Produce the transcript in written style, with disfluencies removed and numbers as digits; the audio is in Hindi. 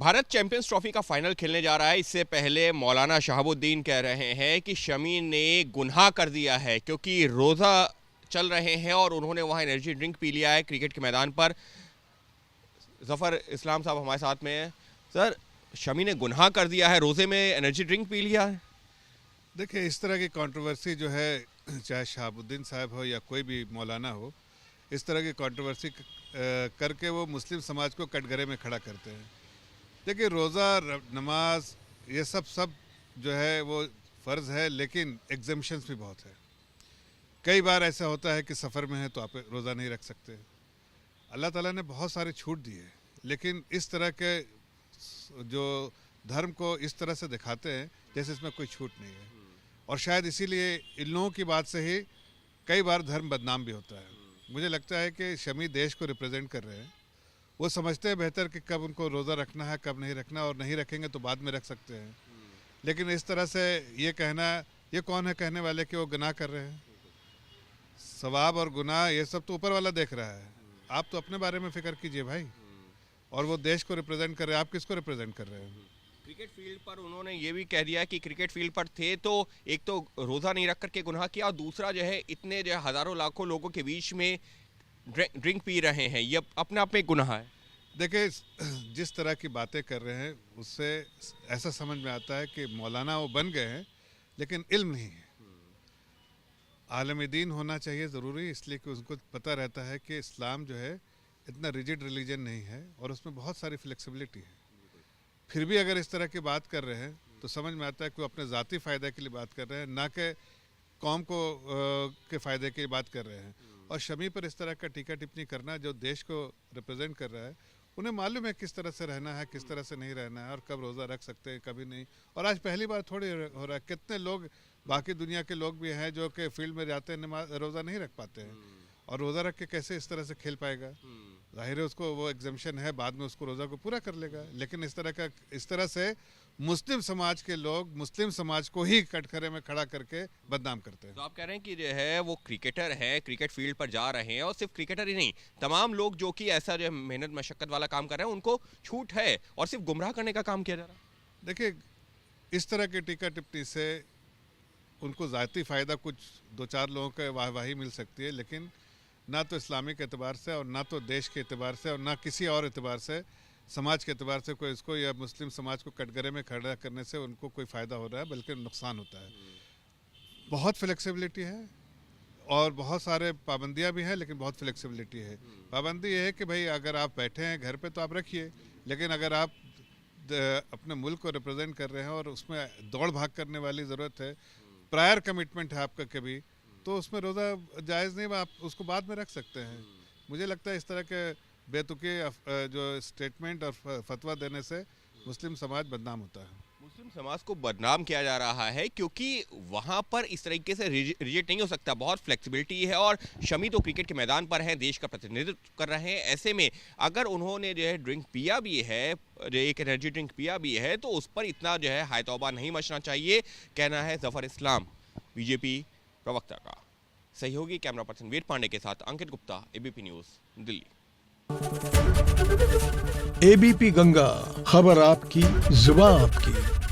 भारत चैंपियंस ट्रॉफी का फाइनल खेलने जा रहा है। इससे पहले मौलाना शहाबुद्दीन कह रहे हैं कि शमी ने गुनाह कर दिया है क्योंकि रोज़ा चल रहे हैं और उन्होंने वहां एनर्जी ड्रिंक पी लिया है क्रिकेट के मैदान पर। ज़फ़र इस्लाम साहब हमारे साथ में हैं। सर, शमी ने गुनाह कर दिया है, रोज़े में एनर्जी ड्रिंक पी लिया है। देखिए, इस तरह की कंट्रोवर्सी जो है, चाहे शहाबुद्दीन साहब हो या कोई भी मौलाना हो, इस तरह की कंट्रोवर्सी करके वो मुस्लिम समाज को कटघरे में खड़ा करते हैं। देखिए, रोज़ा, नमाज, ये सब जो है वो फ़र्ज़ है, लेकिन एग्जम्पशंस भी बहुत है। कई बार ऐसा होता है कि सफ़र में है तो आप रोज़ा नहीं रख सकते। अल्लाह ताला ने बहुत सारी छूट दी है, लेकिन इस तरह के जो धर्म को इस तरह से दिखाते हैं जैसे इसमें कोई छूट नहीं है, और शायद इसीलिए इन लोगों की बात से ही कई बार धर्म बदनाम भी होता है। मुझे लगता है कि शमी देश को रिप्रेजेंट कर रहे हैं। वो समझते हैं बेहतर कि कब उनको रोज़ा रखना है, कब नहीं रखना, और नहीं रखेंगे तो बाद में रख सकते हैं। लेकिन इस तरह से ये कहना, ये कौन है कहने वाले कि वो गुनाह कर रहे हैं? सवाब और गुनाह ये सब तो ऊपर वाला देख रहा है। आप तो अपने बारे में फ़िक्र कीजिए भाई। और वो देश को रिप्रेजेंट कर रहे हैं, आप किसको रिप्रेजेंट कर रहे हैं? क्रिकेट फील्ड पर उन्होंने ये भी कह दिया कि क्रिकेट फील्ड पर थे तो एक तो रोज़ा नहीं रख करके गुनाह किया, और दूसरा जो है इतने जो है हज़ारों लाखों लोगों के बीच में ड्रिंक पी रहे हैं, ये अपने आप में गुनाह है। देखिए, जिस तरह की बातें कर रहे हैं उससे ऐसा समझ में आता है कि मौलाना वो बन गए हैं, लेकिन इल्म नहीं है। आलम दीन होना चाहिए ज़रूरी, इसलिए कि उसको पता रहता है कि इस्लाम जो है इतना रिजिड रिलीजन नहीं है और उसमें बहुत सारी फ्लेक्सिबिलिटी है। फिर भी अगर इस तरह की बात कर रहे हैं तो समझ में आता है कि वो अपने ज़ाती फ़ायदे के लिए बात कर रहे हैं, ना कि कौम को के फ़ायदे की बात कर रहे हैं। और शमी पर इस तरह का टीका टिप्पणी करना, जो देश को रिप्रेजेंट कर रहा है, उन्हें मालूम है किस तरह से रहना है, किस तरह से नहीं रहना है, और कब रोज़ा रख सकते हैं, कभी नहीं। और आज पहली बार थोड़ी हो रहा है, कितने लोग बाकी दुनिया के लोग भी हैं जो कि फील्ड में जाते हैं, रोज़ा नहीं रख पाते हैं, और रोज़ा रख के कैसे इस तरह से खेल पाएगा? जाहिर है उसको वो एग्जम्पशन है, बाद में उसको रोज़ा को पूरा कर लेगा। लेकिन इस तरह से मुस्लिम समाज के लोग मुस्लिम समाज को ही कटघरे में खड़ा करके बदनाम करते हैं। तो आप कह रहे हैं कि जो है वो क्रिकेटर है, क्रिकेट फील्ड पर जा रहे हैं, और सिर्फ क्रिकेटर ही नहीं, तमाम लोग जो कि ऐसा जो है मेहनत मशक्कत वाला काम कर रहे हैं उनको छूट है, और सिर्फ गुमराह करने का काम किया जा रहा है। देखिए, इस तरह की टीका टिप्पणी से उनको ज़ाती फ़ायदा कुछ दो चार लोगों के वाहवाही मिल सकती है, लेकिन ना तो इस्लामिक एतबार से, और ना तो देश के एतबार से, और ना किसी और एतबार से, समाज के एतबार से कोई इसको या मुस्लिम समाज को कटघरे में खड़ा करने से उनको कोई फ़ायदा हो रहा है, बल्कि नुकसान होता है। बहुत फ्लेक्सिबिलिटी है और बहुत सारे पाबंदियां भी हैं, लेकिन बहुत फ्लेक्सिबिलिटी है। पाबंदी ये है कि भाई अगर आप बैठे हैं घर पे तो आप रखिए, लेकिन अगर आप अपने मुल्क को रिप्रेजेंट कर रहे हैं और उसमें दौड़ भाग करने वाली ज़रूरत है, प्रायर कमिटमेंट है आपका कभी, तो उसमें रोज़ा जायज़ नहीं, आप उसको बाद में रख सकते हैं। मुझे लगता है इस तरह के बेतुके जो स्टेटमेंट और फतवा देने से मुस्लिम समाज बदनाम होता है। मुस्लिम समाज को बदनाम किया जा रहा है क्योंकि वहां पर इस तरीके से रिजिड नहीं हो सकता, बहुत फ्लेक्सिबिलिटी है, और शमी तो क्रिकेट के मैदान पर हैं, देश का प्रतिनिधित्व कर रहे हैं। ऐसे में अगर उन्होंने जो है ड्रिंक पिया भी है, एक एनर्जी ड्रिंक पिया भी है, तो उस पर इतना जो है हाय तौबा नहीं मचना चाहिए, कहना है ज़फ़र इस्लाम बीजेपी प्रवक्ता का। सहयोगी कैमरा पर्सन वीर पांडे के साथ Ankit Gupta, ABP News, Delhi. ABP Ganga, खबर आपकी, जुबान आपकी।